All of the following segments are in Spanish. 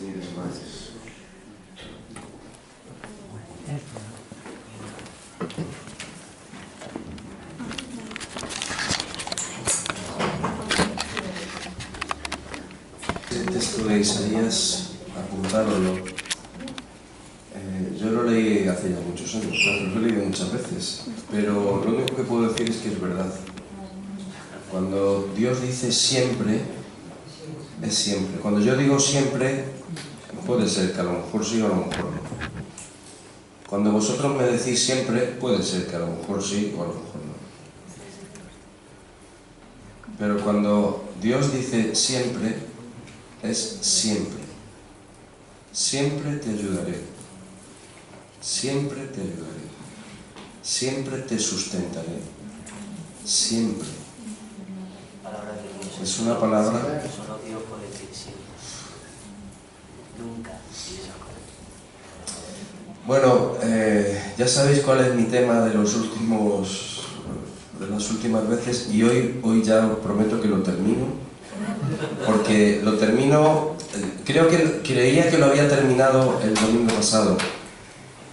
y demás. El texto de Isaías, apuntároslo. Yo lo leí hace ya muchos años, lo he leído muchas veces, pero lo único que puedo decir es que es verdad. Cuando Dios dice siempre, es siempre. Cuando yo digo siempre, puede ser que a lo mejor sí o a lo mejor no. Cuando vosotros me decís siempre, puede ser que a lo mejor sí o a lo mejor no. Pero cuando Dios dice siempre, es siempre. Siempre te ayudaré. Siempre te ayudaré. Siempre te sustentaré. Siempre. Es una palabra. Solo Dios puede decir siempre. Nunca. Bueno, ya sabéis cuál es mi tema de las últimas veces, y hoy ya os prometo que lo termino, porque lo termino. Creía que lo había terminado el domingo pasado,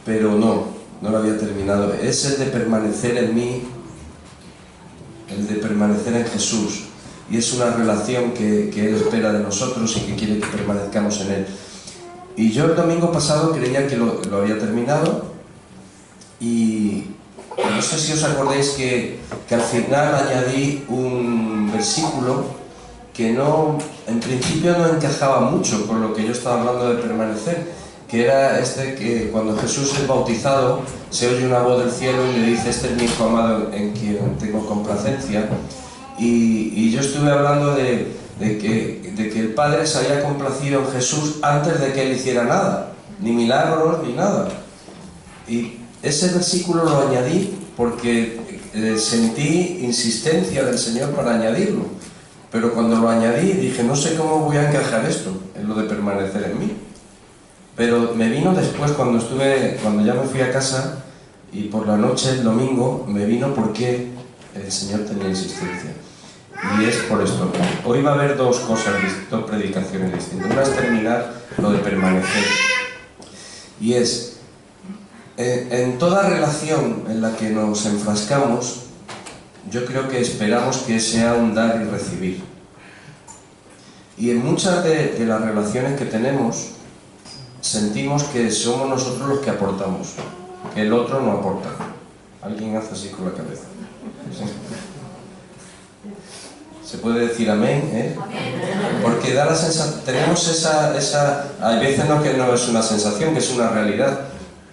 pero no lo había terminado. Es el de permanecer en mí, el de permanecer en Jesús. Y es una relación que Él espera de nosotros y que quiere que permanezcamos en Él. Y yo el domingo pasado creía que lo había terminado, y no sé si os acordáis que al final añadí un versículo que en principio no encajaba mucho con lo que yo estaba hablando de permanecer, que era este, que cuando Jesús es bautizado se oye una voz del cielo y le dice: este es mi hijo amado en quien tengo complacencia. Y yo estuve hablando de que el Padre se había complacido en Jesús antes de que Él hiciera nada, ni milagros ni nada. Y ese versículo lo añadí porque sentí insistencia del Señor para añadirlo, pero cuando lo añadí dije: no sé cómo voy a encajar esto en lo de permanecer en mí. Pero me vino después, cuando ya me fui a casa, y por la noche, el domingo, me vino porque el Señor tenía insistencia. Y es por esto. Hoy va a haber dos predicaciones distintas. Una es terminar lo de permanecer. Y es, en toda relación en la que nos enfrascamos, yo creo que esperamos que sea un dar y recibir. Y en muchas de las relaciones que tenemos, sentimos que somos nosotros los que aportamos, que el otro no aporta. Alguien hace así con la cabeza. ¿Sí? Se puede decir amén, ¿eh? Porque da la sensación, tenemos hay veces que no es una sensación, que es una realidad,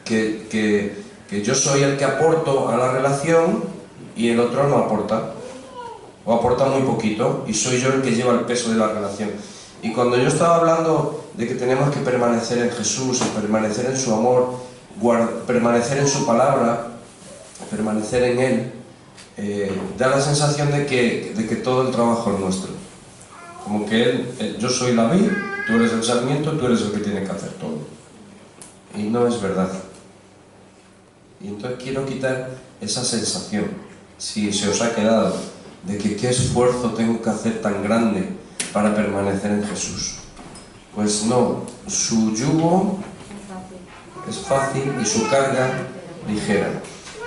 que yo soy el que aporto a la relación y el otro no aporta, o aporta muy poquito, y soy yo el que lleva el peso de la relación. Y cuando yo estaba hablando de que tenemos que permanecer en Jesús, permanecer en su amor, permanecer en su palabra, permanecer en Él, da la sensación de que todo el trabajo es nuestro. Como que yo soy la vid, tú eres el sarmiento, tú eres el que tiene que hacer todo. Y no es verdad. Y entonces quiero quitar esa sensación, si se os ha quedado, de que qué esfuerzo tengo que hacer tan grande para permanecer en Jesús. Pues no, su yugo es fácil y su carga ligera.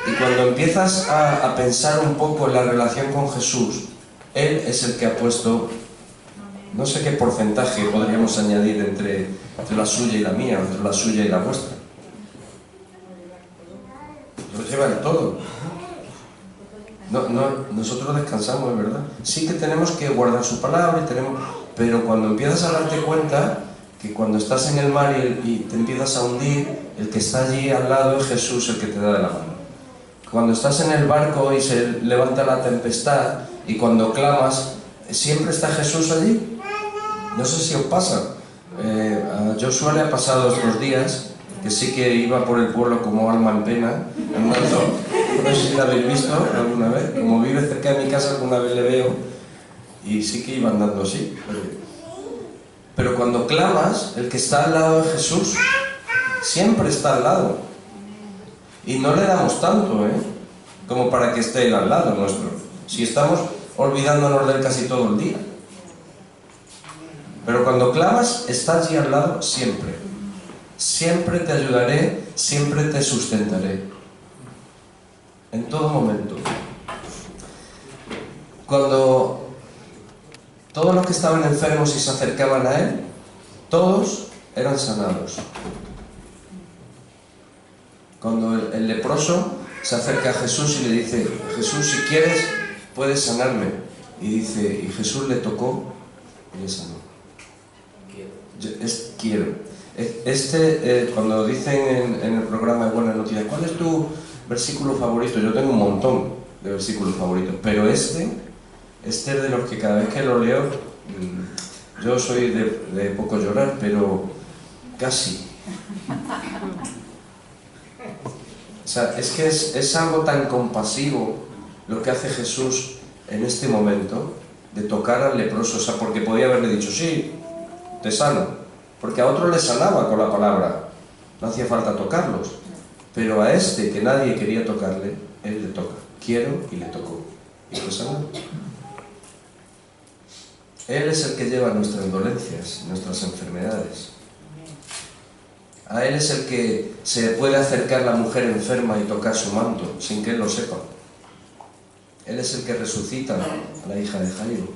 Y cuando empiezas a pensar un poco en la relación con Jesús, Él es el que ha puesto, no sé qué porcentaje podríamos añadir entre la suya y la mía, entre la suya y la vuestra. Lo lleva en todo. Nosotros descansamos, ¿verdad? Sí que tenemos que guardar su palabra, pero cuando empiezas a darte cuenta que cuando estás en el mar y te empiezas a hundir, el que está allí al lado es Jesús, el que te da de la mano. Cuando estás en el barco y se levanta la tempestad y cuando clamas, ¿siempre está Jesús allí? No sé si os pasa. A Joshua le ha pasado estos días que sí que iba por el pueblo como alma en pena, andando. No sé si la habéis visto alguna vez. Como vive cerca de mi casa, alguna vez le veo y sí que iba andando así. Pero cuando clamas, el que está al lado de Jesús siempre está al lado. Y no le damos tanto, como para que esté Él al lado nuestro. Si estamos olvidándonos de Él casi todo el día. Pero cuando clamas, está allí al lado siempre. Siempre te ayudaré, siempre te sustentaré. En todo momento. Cuando todos los que estaban enfermos y se acercaban a Él, todos eran sanados. Cuando el leproso se acerca a Jesús y le dice: Jesús, si quieres, puedes sanarme. Y dice, y Jesús le tocó y le sanó. Quiero. Cuando dicen en el programa de Buenas Noticias, ¿cuál es tu versículo favorito? Yo tengo un montón de versículos favoritos, pero este es de los que cada vez que lo leo, yo soy de poco llorar, pero casi. O sea, es que es algo tan compasivo lo que hace Jesús en este momento, de tocar al leproso. O sea, porque podía haberle dicho, sí, te sano, porque a otro le sanaba con la palabra, no hacía falta tocarlos, pero a este que nadie quería tocarle, Él le toca, quiero, y le tocó, y fue sanado. Él es el que lleva nuestras dolencias, nuestras enfermedades. A Él es el que se puede acercar la mujer enferma y tocar su manto, sin que Él lo sepa. Él es el que resucita a la hija de Jairo.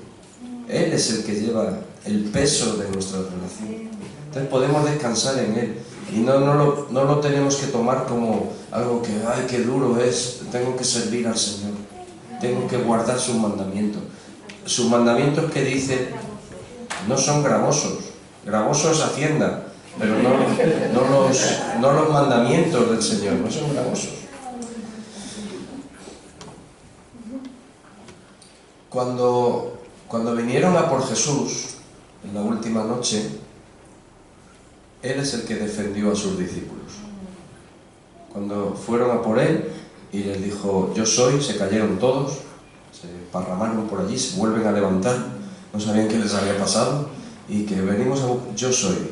Él es el que lleva el peso de nuestra relación. Entonces podemos descansar en Él. Y no lo tenemos que tomar como algo que, ay, qué duro es, tengo que servir al Señor. Tengo que guardar sus mandamientos. Sus mandamientos que dice no son gravosos. Gravoso es Hacienda, pero no los mandamientos del Señor, no son gravosos. Cuando vinieron a por Jesús en la última noche, Él es el que defendió a sus discípulos. Cuando fueron a por Él y les dijo, yo soy, se cayeron todos, se parramaron por allí, se vuelven a levantar, no sabían qué les había pasado, y que venimos a... Yo soy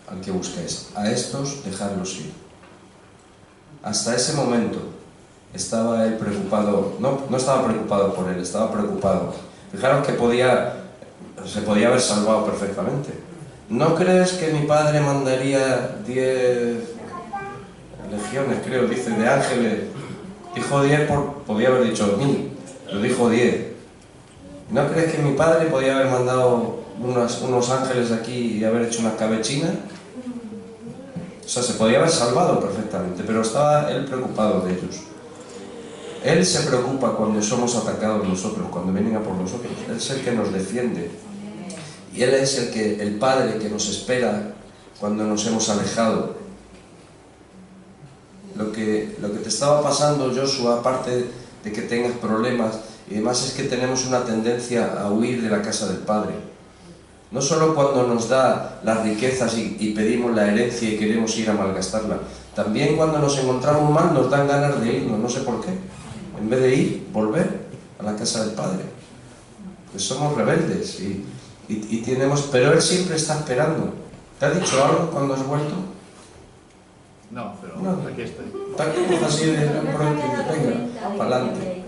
al que busquéis, a estos dejadlos ir. Hasta ese momento estaba Él preocupado, no estaba preocupado por Él, estaba preocupado. Fijaros que se podía haber salvado perfectamente. ¿No crees que mi Padre mandaría 10 legiones, creo, dice, de ángeles? Dijo 10, podía haber dicho 1000, pero dijo 10. ¿No crees que mi Padre podía haber mandado unos ángeles aquí y haber hecho una escabechina? O sea, se podía haber salvado perfectamente, pero estaba Él preocupado de ellos. Él se preocupa cuando somos atacados nosotros, cuando vienen a por nosotros. Él es el que nos defiende. Y Él es el Padre que nos espera cuando nos hemos alejado. Lo que te estaba pasando, Joshua, aparte de que tengas problemas y demás, es que tenemos una tendencia a huir de la casa del Padre. No solo cuando nos da las riquezas y pedimos la herencia y queremos ir a malgastarla. También cuando nos encontramos mal nos dan ganas de irnos, no sé por qué. En vez de ir, volver a la casa del Padre. Pues somos rebeldes y tenemos... Pero Él siempre está esperando. ¿Te ha dicho algo cuando has vuelto? No, pero No. aquí estoy. Está así de pronto y venga, para adelante.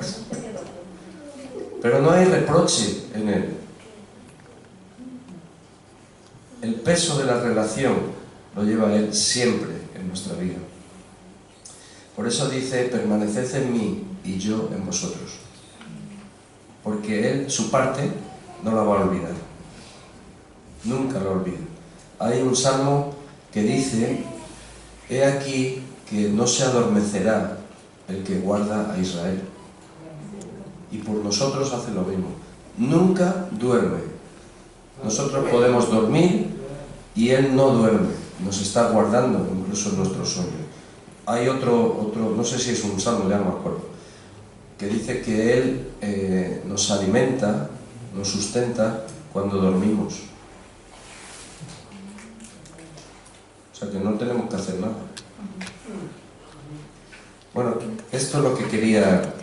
Pero no hay reproche en Él. El peso de la relación lo lleva Él siempre en nuestra vida. Por eso dice, permaneced en mí y yo en vosotros. Porque Él, su parte, no la va a olvidar. Nunca la olvida. Hay un salmo que dice, he aquí que no se adormecerá el que guarda a Israel. Y por nosotros hace lo mismo. Nunca duerme. Nosotros podemos dormir y Él no duerme. Nos está guardando incluso en nuestros sueños. Hay otro, no sé si es un salmo, ya no me acuerdo, que dice que Él nos alimenta, nos sustenta cuando dormimos. O sea que no tenemos que hacer nada. Bueno, esto es lo que quería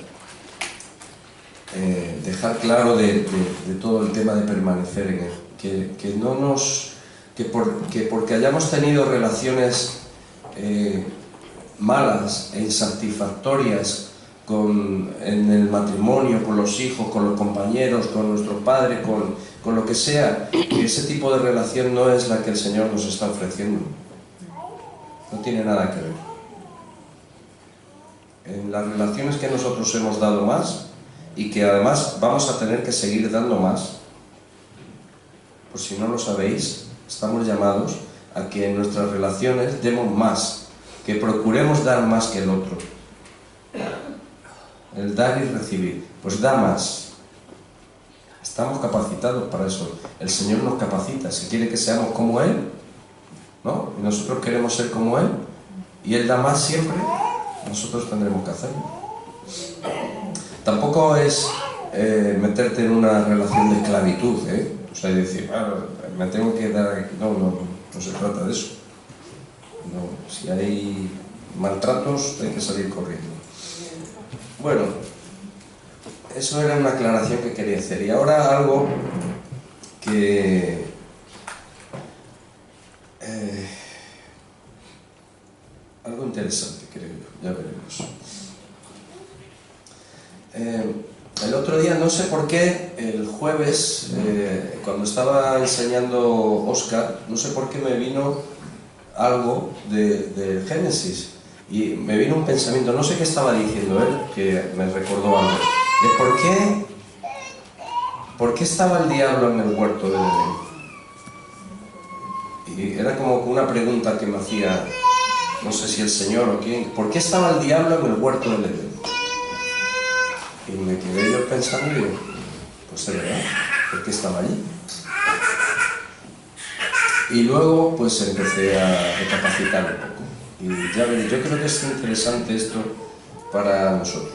dejar claro de todo el tema de permanecer en Él. Que porque hayamos tenido relaciones malas e insatisfactorias en el matrimonio, con los hijos, con los compañeros, con nuestros padres, con lo que sea, que ese tipo de relación no es la que el Señor nos está ofreciendo. No tiene nada que ver. En las relaciones que nosotros hemos dado más y que además vamos a tener que seguir dando más, por si no lo sabéis, estamos llamados a que en nuestras relaciones demos más, que procuremos dar más que el otro. El dar y recibir, pues da más. Estamos capacitados para eso. El Señor nos capacita. Si quiere que seamos como Él, ¿no? Y nosotros queremos ser como Él, y Él da más siempre, nosotros tendremos que hacerlo. Tampoco es meterte en una relación de esclavitud, ¿eh? O sea, decir, me tengo que dar aquí. No se trata de eso. No, si hay maltratos, hay que salir corriendo. Bueno, eso era una aclaración que quería hacer. Y ahora algo que algo interesante, creo yo, ya veremos. El otro día, no sé por qué, el jueves, cuando estaba enseñando Óscar, no sé por qué me vino algo de Génesis. Y me vino un pensamiento, no sé qué estaba diciendo él, que me recordó algo. De por qué estaba el diablo en el huerto del Edén. Y era como una pregunta que me hacía, no sé si el Señor o quién, ¿por qué estaba el diablo en el huerto del Edén? Y me quedé yo pensando y digo, pues es verdad, ¿por qué estaba allí? Y luego pues empecé a recapacitar un poco. Y ya veréis, yo creo que es interesante esto para nosotros.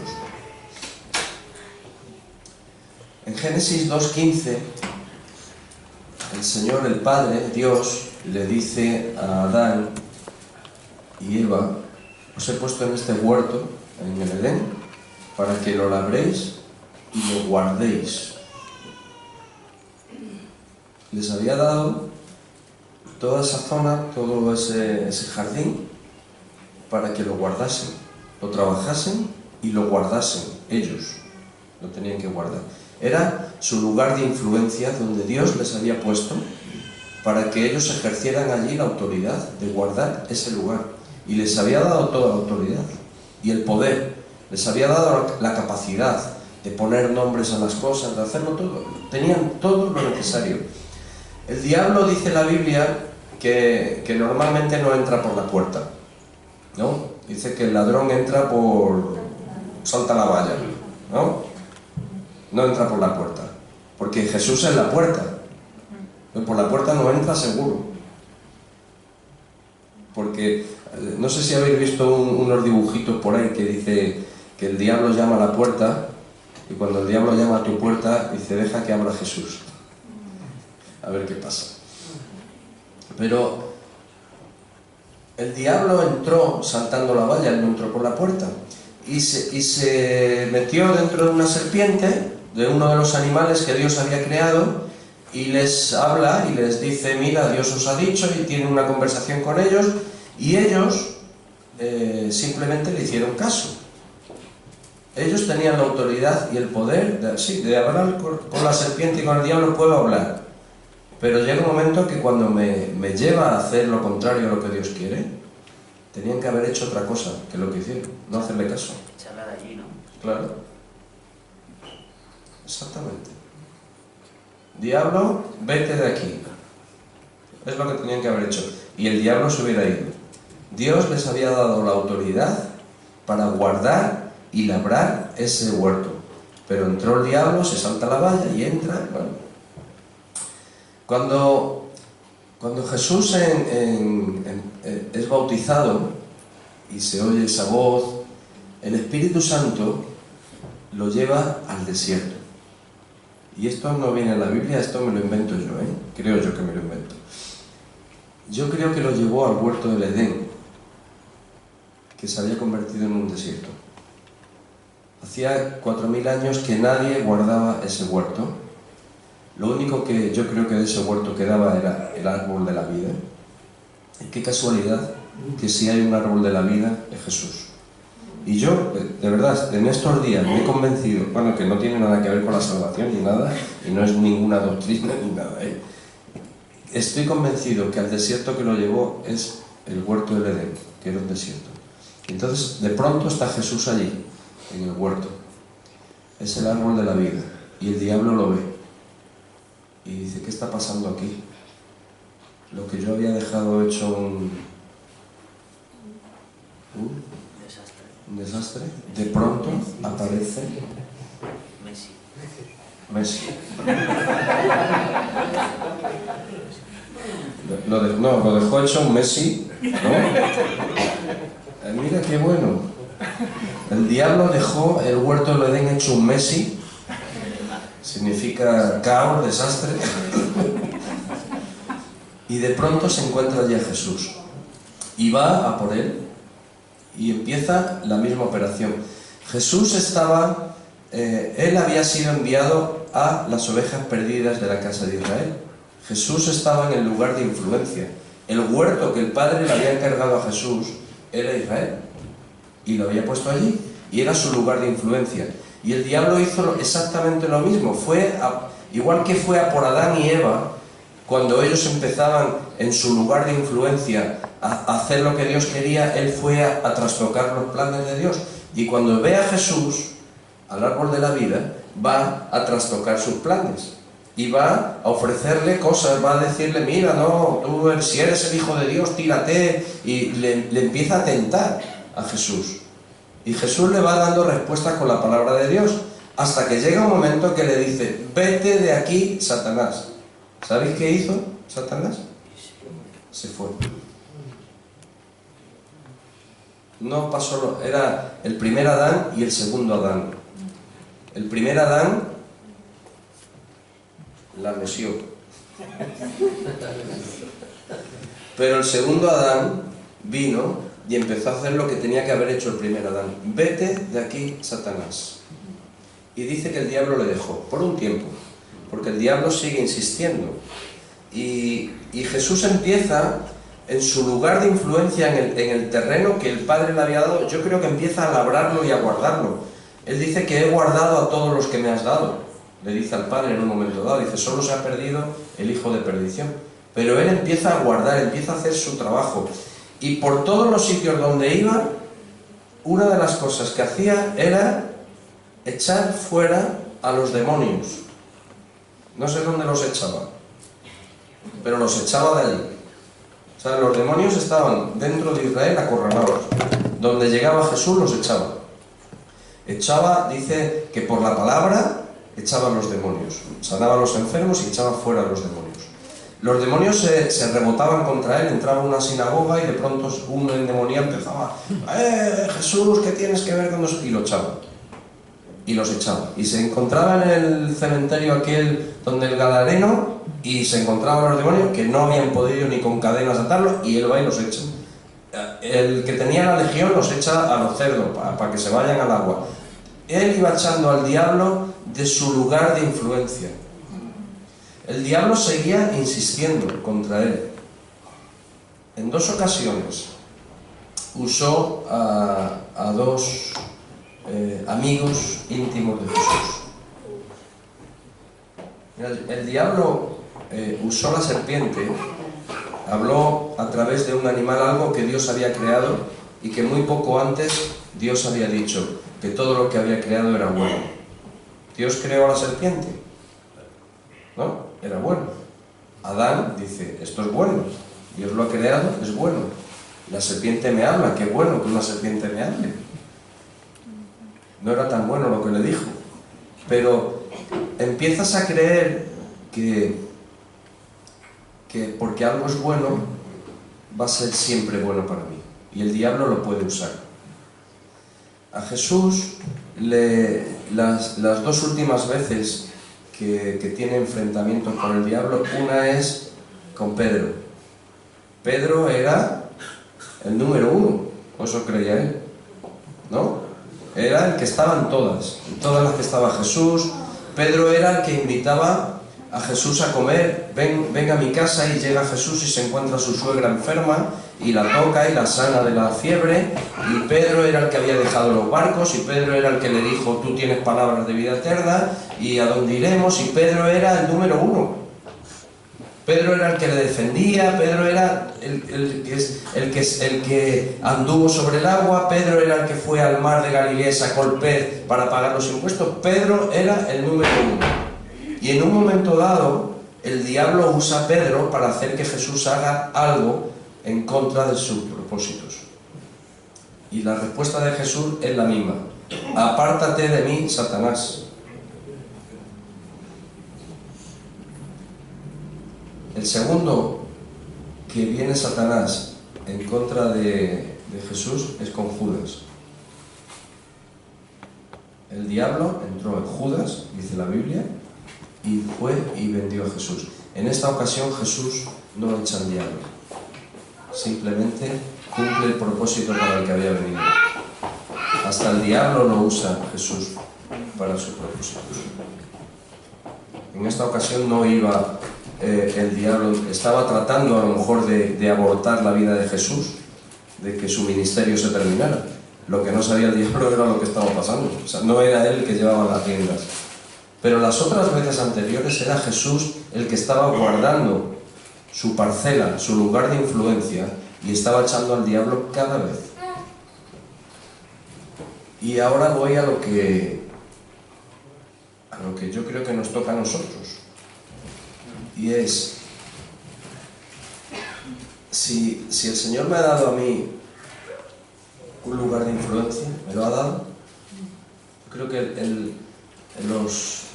En Génesis 2:15, el Señor, el Padre, Dios, le dice a Adán y Eva, os he puesto en este huerto, en el Edén, para que lo labréis y lo guardéis. Les había dado toda esa zona, todo ese jardín, para que lo guardasen, lo trabajasen y lo guardasen. Ellos lo tenían que guardar. Era su lugar de influencia donde Dios les había puesto para que ellos ejercieran allí la autoridad de guardar ese lugar. Y les había dado toda la autoridad y el poder. Les había dado la capacidad de poner nombres a las cosas, de hacerlo todo. Tenían todo lo necesario. El diablo, dice la Biblia, que normalmente no entra por la puerta, ¿no? Dice que el ladrón entra salta la valla, ¿no? No entra por la puerta, porque Jesús es la puerta. Por la puerta no entra seguro. Porque, no sé si habéis visto unos dibujitos por ahí que dice que el diablo llama a la puerta, y cuando el diablo llama a tu puerta, dice, deja que abra Jesús. A ver qué pasa. Pero el diablo entró saltando la valla, él no entró por la puerta. Y se metió dentro de una serpiente, de uno de los animales que Dios había creado, y les habla y les dice, mira, Dios os ha dicho, y tiene una conversación con ellos, y ellos simplemente le hicieron caso. Ellos tenían la autoridad y el poder de hablar con la serpiente, y con el diablo puedo hablar. Pero llega un momento que cuando me lleva a hacer lo contrario a lo que Dios quiere, tenían que haber hecho otra cosa que lo que hicieron, no hacerle caso. Echarla de allí, ¿no? Claro. Exactamente. Diablo, vete de aquí. Es lo que tenían que haber hecho. Y el diablo se hubiera ido. Dios les había dado la autoridad para guardar y labrar ese huerto. Pero entró el diablo, se salta la valla y entra. Bueno. Cuando Jesús es bautizado y se oye esa voz, el Espíritu Santo lo lleva al desierto. Y esto no viene en la Biblia, esto me lo invento yo, ¿eh? Creo yo que me lo invento. Yo creo que lo llevó al huerto del Edén, que se había convertido en un desierto. Hacía 4000 años que nadie guardaba ese huerto. Lo único que yo creo que de ese huerto quedaba era el árbol de la vida. Y qué casualidad que si hay un árbol de la vida es Jesús. Y yo, de verdad, en estos días me he convencido, bueno, que no tiene nada que ver con la salvación ni nada, y no es ninguna doctrina ni nada, estoy convencido que al desierto que lo llevó es el huerto del Edén, que era un desierto. Entonces, de pronto está Jesús allí, en el huerto. Es el árbol de la vida, y el diablo lo ve. Y dice, ¿qué está pasando aquí? Lo que yo había dejado hecho un desastre, de pronto aparece Messi. Lo dejó hecho un Messi, ¿no? Mira qué bueno. El diablo dejó el huerto del Edén hecho un Messi. Significa caos, desastre. Y de pronto se encuentra allí a Jesús. Y va a por él. Y empieza la misma operación. Jesús estaba... él había sido enviado a las ovejas perdidas de la casa de Israel. Jesús estaba en el lugar de influencia. El huerto que el Padre le había encargado a Jesús era Israel. Y lo había puesto allí. Y era su lugar de influencia. Y el diablo hizo exactamente lo mismo. Igual que fue a por Adán y Eva, cuando ellos empezaban en su lugar de influencia a hacer lo que Dios quería, él fue a trastocar los planes de Dios. Y cuando ve a Jesús, al árbol de la vida, va a trastocar sus planes. Y va a ofrecerle cosas, va a decirle, mira, no, tú si eres el Hijo de Dios, tírate. Y le empieza a tentar a Jesús. Y Jesús le va dando respuestas con la palabra de Dios, hasta que llega un momento que le dice, vete de aquí, Satanás. ¿Sabéis qué hizo Satanás? Se fue. No pasó, era el primer Adán y el segundo Adán. El primer Adán la mesió. Pero el segundo Adán vino y empezó a hacer lo que tenía que haber hecho el primer Adán. Vete de aquí, Satanás. Y dice que el diablo le dejó, por un tiempo, porque el diablo sigue insistiendo. Y Jesús empieza, en su lugar de influencia, en el terreno que el Padre le había dado, yo creo que empieza a labrarlo y a guardarlo. Él dice que he guardado a todos los que me has dado, le dice al Padre en un momento dado. Dice, solo se ha perdido el hijo de perdición. Pero él empieza a guardar, empieza a hacer su trabajo. Y por todos los sitios donde iba, una de las cosas que hacía era echar fuera a los demonios. No sé dónde los echaba, pero los echaba de allí. O sea, los demonios estaban dentro de Israel acorralados. Donde llegaba Jesús los echaba. Echaba, dice que por la palabra echaban los demonios. Sanaba a los enfermos y echaba fuera a los demonios. Los demonios se rebotaban contra él, entraba a una sinagoga y de pronto uno endemoniado empezaba, Jesús, ¿qué tienes que ver con nosotros? Y lo echaba. Y los echaba. Y se encontraba en el cementerio aquel donde el Gadareno, y se encontraban los demonios que no habían podido ni con cadenas atarlos, y él va y los echa. El que tenía la legión los echa a los cerdos para que se vayan al agua. Él iba echando al diablo de su lugar de influencia. El diablo seguía insistiendo contra él. En 2 ocasiones usó a 2 amigos íntimos de Jesús. El diablo usó la serpiente, habló a través de un animal algo que Dios había creado y que muy poco antes Dios había dicho que todo lo que había creado era bueno. Dios creó a la serpiente, ¿no? Era bueno. Adán dice, esto es bueno, Dios lo ha creado, es bueno. La serpiente me habla, qué bueno que una serpiente me hable. No era tan bueno lo que le dijo, pero empiezas a creer que porque algo es bueno va a ser siempre bueno para mí, y el diablo lo puede usar. A Jesús las 2 últimas veces que tiene enfrentamientos con el diablo, una es con Pedro. Pedro era el número 1, o eso creía él, ¿no? Era el que estaba en todas las que estaba Jesús. Pedro era el que invitaba a Jesús a comer, ven a mi casa, y llega Jesús y se encuentra a su suegra enferma y la toca y la sana de la fiebre, y Pedro era el que había dejado los barcos, y Pedro era el que le dijo, tú tienes palabras de vida eterna, y a dónde iremos, y Pedro era el número uno. Pedro era el que le defendía, Pedro era el que anduvo sobre el agua, Pedro era el que fue al mar de Galilea y sacó el pez para pagar los impuestos. Pedro era el número uno. Y en un momento dado, el diablo usa a Pedro para hacer que Jesús haga algo en contra de sus propósitos. Y la respuesta de Jesús es la misma. Apártate de mí, Satanás. El segundo que viene Satanás en contra de Jesús es con Judas. El diablo entró en Judas, dice la Biblia, y fue y vendió a Jesús. En esta ocasión Jesús no echa al diablo, simplemente cumple el propósito para el que había venido. Hasta el diablo lo usa Jesús para sus propósitos. En esta ocasión no iba el diablo, estaba tratando a lo mejor de abortar la vida de Jesús, de que su ministerio se terminara. Lo que no sabía el diablo era lo que estaba pasando. O sea, no era él el que llevaba las riendas. Pero las otras veces anteriores era Jesús el que estaba guardando su parcela, su lugar de influencia, y estaba echando al diablo cada vez. Y ahora voy a lo que yo creo que nos toca a nosotros. Y es, si el Señor me ha dado a mí un lugar de influencia, me lo ha dado, creo que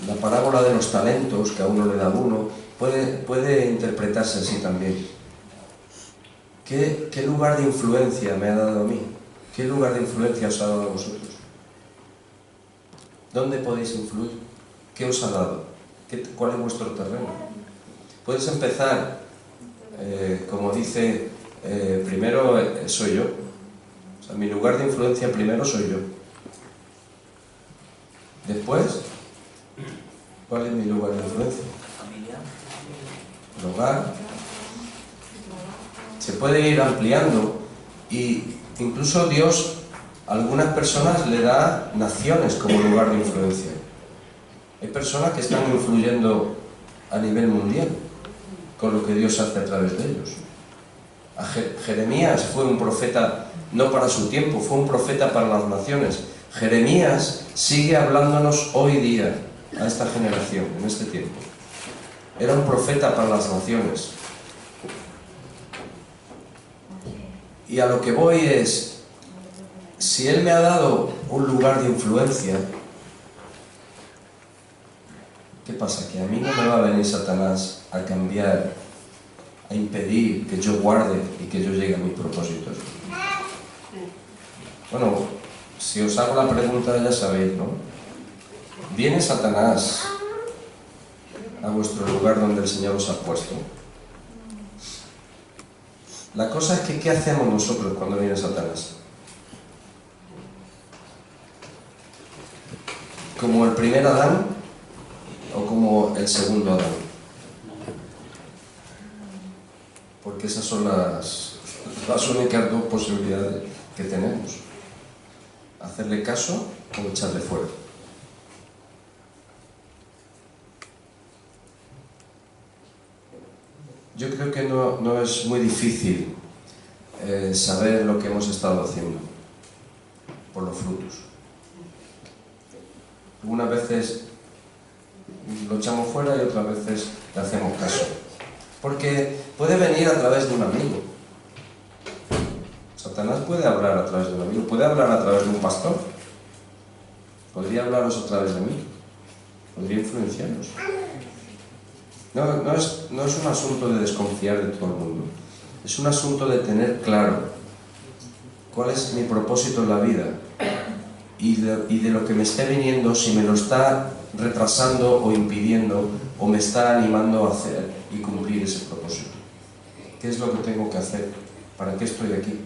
la parábola de los talentos, que a uno le da uno, puede interpretarse así también. ¿Qué lugar de influencia me ha dado a mí? ¿Qué lugar de influencia os ha dado a vosotros? ¿Dónde podéis influir? ¿Qué os ha dado? ¿Cuál es vuestro terreno? Puedes empezar, como dice, primero soy yo. O sea, mi lugar de influencia primero soy yo. Después, ¿cuál es mi lugar de influencia? Familia. El hogar. Se puede ir ampliando, y incluso Dios a algunas personas le da naciones como lugar de influencia. Hay personas que están influyendo a nivel mundial con lo que Dios hace a través de ellos. Jeremías fue un profeta no para su tiempo, fue un profeta para las naciones. Jeremías sigue hablándonos hoy día a esta generación, en este tiempo. Era un profeta para las naciones. Y a lo que voy es, si Él me ha dado un lugar de influencia, ¿qué pasa? Que a mí no me va a venir Satanás a cambiar, a impedir que yo guarde y que yo llegue a mis propósitos. Bueno, si os hago la pregunta ya sabéis, ¿no? ¿Viene Satanás a vuestro lugar donde el Señor os ha puesto? La cosa es que, ¿qué hacemos nosotros cuando viene Satanás? ¿Como el primer Adán o como el segundo Adán? Porque esas son las únicas dos posibilidades que tenemos. Hacerle caso o echarle fuera. Yo creo que no es muy difícil saber lo que hemos estado haciendo por los frutos. Algunas veces lo echamos fuera y otras veces le hacemos caso. Porque puede venir a través de un amigo. Satanás puede hablar a través de un amigo, puede hablar a través de un pastor. Podría hablaros a través de mí. Podría influenciaros. No es un asunto de desconfiar de todo el mundo. Es un asunto de tener claro cuál es mi propósito en la vida y de lo que me esté viniendo, si me lo está retrasando o impidiendo, o me está animando a hacer y cumplir ese propósito. ¿Qué es lo que tengo que hacer? ¿Para qué estoy aquí?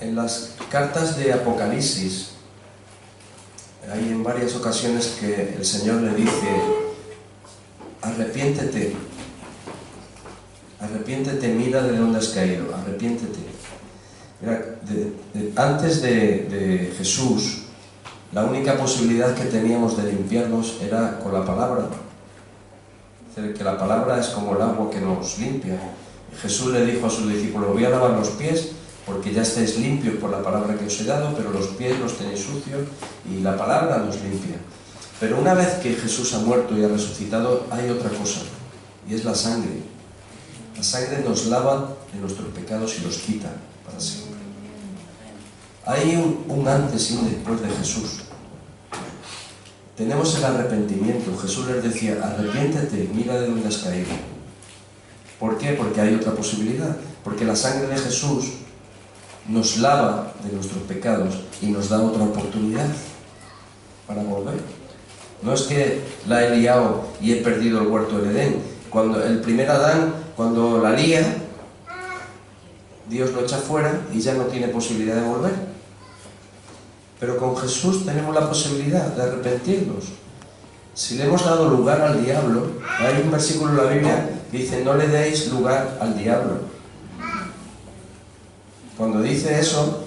En las cartas de Apocalipsis, hay en varias ocasiones que el Señor le dice: arrepiéntete, arrepiéntete, mira de dónde has caído, arrepiéntete. Mira, antes de Jesús, la única posibilidad que teníamos de limpiarnos era con la palabra. Es decir, que la palabra es como el agua que nos limpia. Jesús le dijo a sus discípulos: voy a lavar los pies porque ya estáis limpios por la palabra que os he dado, pero los pies los tenéis sucios y la palabra nos limpia. Pero una vez que Jesús ha muerto y ha resucitado, hay otra cosa, y es la sangre. La sangre nos lava de nuestros pecados y los quita para siempre. Hay un antes y un después de Jesús. Tenemos el arrepentimiento. Jesús les decía: arrepiéntete, mira de dónde has caído. ¿Por qué? Porque hay otra posibilidad. Porque la sangre de Jesús nos lava de nuestros pecados y nos da otra oportunidad para volver. No es que la he liado y he perdido el huerto del Edén. Cuando el primer Adán, cuando la lía, Dios lo echa fuera y ya no tiene posibilidad de volver. Pero con Jesús tenemos la posibilidad de arrepentirnos. Si le hemos dado lugar al diablo, hay un versículo en la Biblia que dice: no le deis lugar al diablo. Cuando dice eso,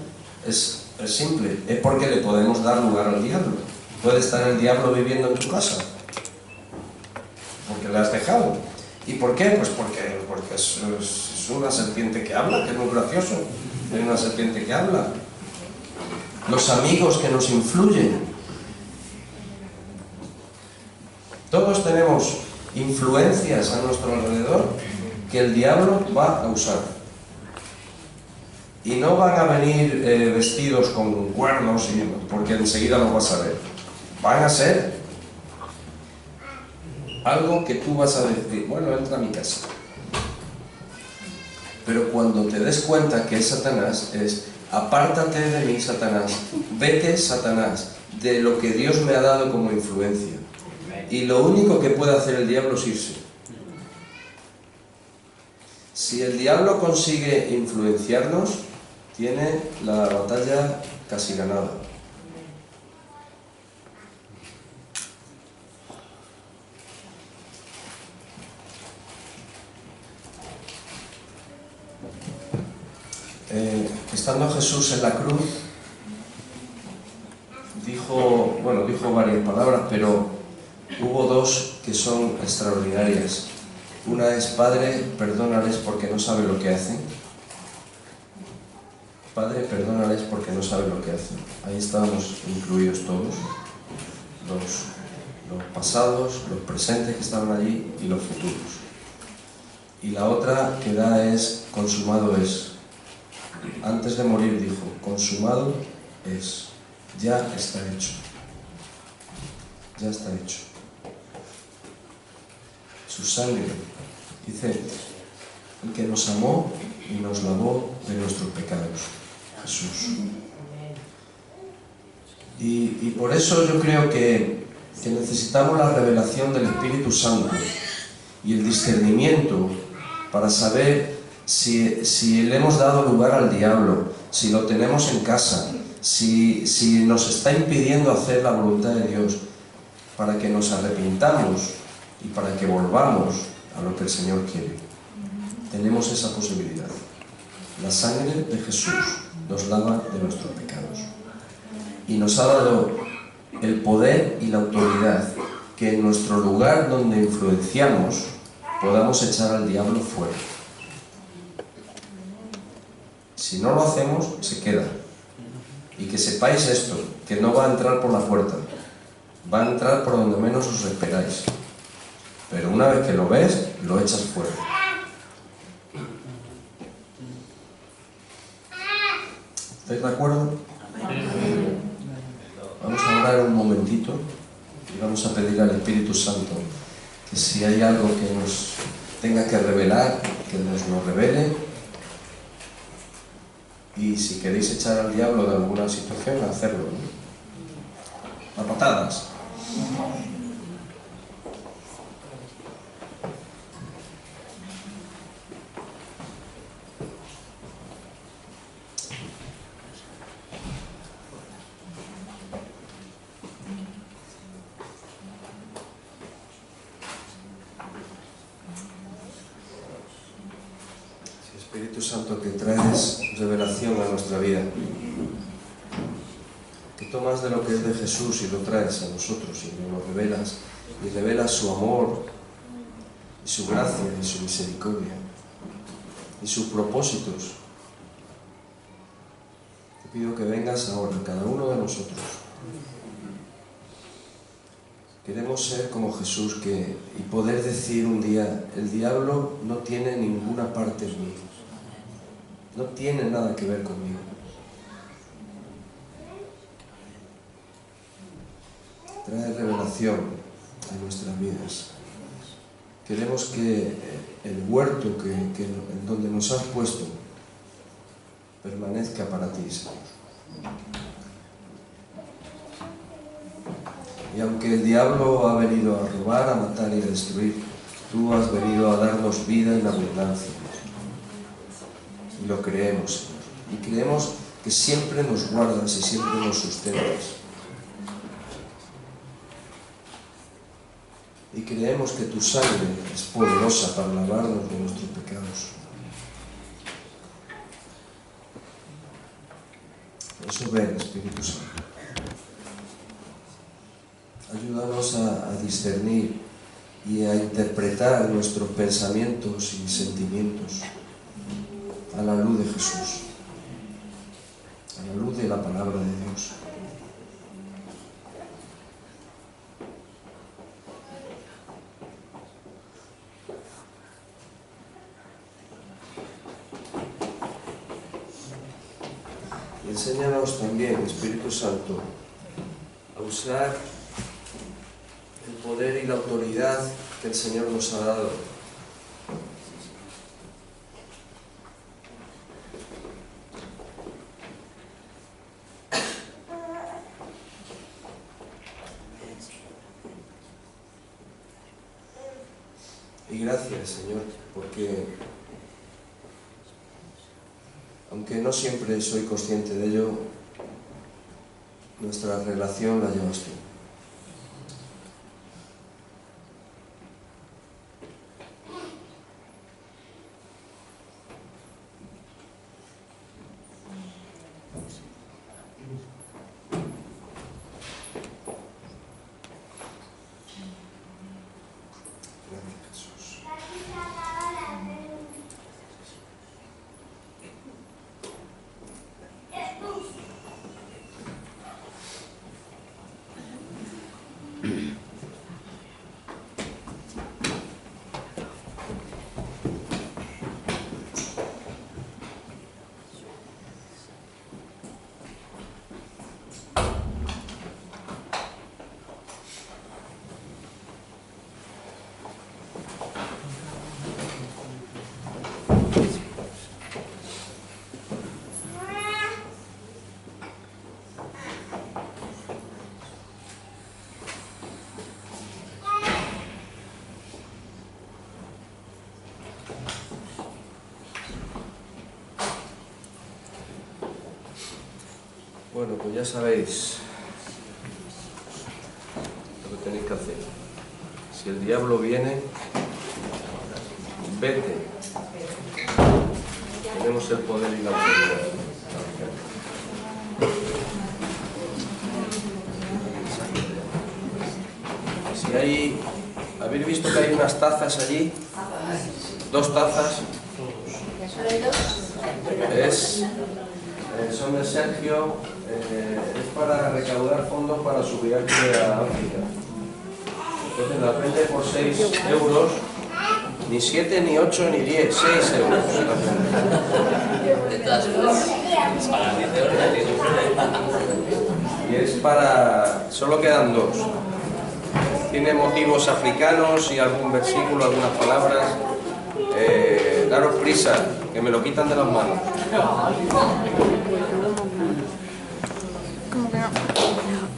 es simple, es porque le podemos dar lugar al diablo. Puede estar el diablo viviendo en tu casa, porque le has dejado. ¿Y por qué? Pues porque es una serpiente que habla, que es muy gracioso. Es una serpiente que habla. Los amigos que nos influyen. Todos tenemos influencias a nuestro alrededor que el diablo va a usar. Y no van a venir vestidos con cuernos, porque enseguida lo vas a ver. Van a ser algo que tú vas a decir: bueno, entra a mi casa. Pero cuando te des cuenta que es Satanás, es: apártate de mí, Satanás, vete, Satanás, de lo que Dios me ha dado como influencia. Y lo único que puede hacer el diablo es irse. Si el diablo consigue influenciarnos, tiene la batalla casi ganada. Estando Jesús en la cruz, dijo varias palabras, pero hubo dos que son extraordinarias. Una es: Padre, perdónales porque no saben lo que hacen. Padre, perdónales porque no saben lo que hacen. Ahí estábamos incluidos todos, los pasados, los presentes que estaban allí y los futuros. Y la otra que da es: consumado es. Antes de morir dijo: consumado es, ya está hecho. Ya está hecho. Su sangre, dice, el que nos amó y nos lavó de nuestros pecados, Jesús. Y por eso yo creo que necesitamos la revelación del Espíritu Santo y el discernimiento para saber si le hemos dado lugar al diablo, si lo tenemos en casa, si nos está impidiendo hacer la voluntad de Dios, para que nos arrepintamos y para que volvamos a lo que el Señor quiere. Tenemos esa posibilidad. La sangre de Jesús nos lava de nuestros pecados y nos ha dado el poder y la autoridad que en nuestro lugar donde influenciamos podamos echar al diablo fuera. Si no lo hacemos, se queda. Y que sepáis esto, que no va a entrar por la puerta, va a entrar por donde menos os esperáis. Pero una vez que lo ves, lo echas fuera. ¿Estáis de acuerdo? Vamos a orar un momentito y vamos a pedir al Espíritu Santo que si hay algo que nos tenga que revelar, que nos lo revele. Y si queréis echar al diablo de alguna situación, hacerlo, ¿no? A patadas. Espíritu Santo, que traes revelación a nuestra vida, que tomas de lo que es de Jesús y lo traes a nosotros y nos lo revelas, y revelas su amor, y su gracia, y su misericordia, y sus propósitos. Te pido que vengas ahora, cada uno de nosotros. Queremos ser como Jesús y poder decir un día: el diablo no tiene ninguna parte en mí, no tiene nada que ver conmigo. Trae revelación a nuestras vidas. Queremos que el huerto en donde nos has puesto permanezca para ti, Señor. Y aunque el diablo ha venido a robar, a matar y a destruir, tú has venido a darnos vida en abundancia. Y lo creemos, Señor. Y creemos que siempre nos guardas y siempre nos sustentas. Y creemos que tu sangre es poderosa para lavarnos de nuestros pecados. Por eso ven, Espíritu Santo. Ayúdanos a discernir y a interpretar nuestros pensamientos y sentimientos a la luz de Jesús, a la luz de la palabra de Dios. Y enséñanos también, Espíritu Santo, a usar el poder y la autoridad que el Señor nos ha dado. Y gracias, Señor, porque aunque no siempre soy consciente de ello, nuestra relación la llevas tú. Bueno, pues ya sabéis lo que tenéis que hacer. Si el diablo viene, vete. Tenemos el poder y la autoridad. Si hay... ¿Habéis visto que hay unas tazas allí? 2 tazas. Son de Sergio. Es para recaudar fondos para su viaje a África. Entonces la vende por 6 euros, ni 7, ni 8, ni 10, 6 euros. De todas formas, para 10 euros. Y es para... solo quedan 2. Tiene motivos africanos y algún versículo, algunas palabras. Daros prisa, que me lo quitan de las manos. ¿Cómo que no?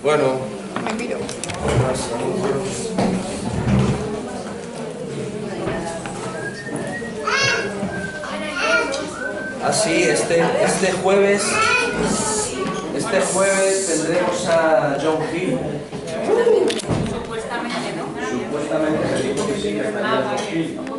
Bueno, Me piro. más anuncios. Sí, este jueves tendremos a John Hill. Supuestamente, ¿no? Supuestamente se dijo que sí, que estaría John Hill.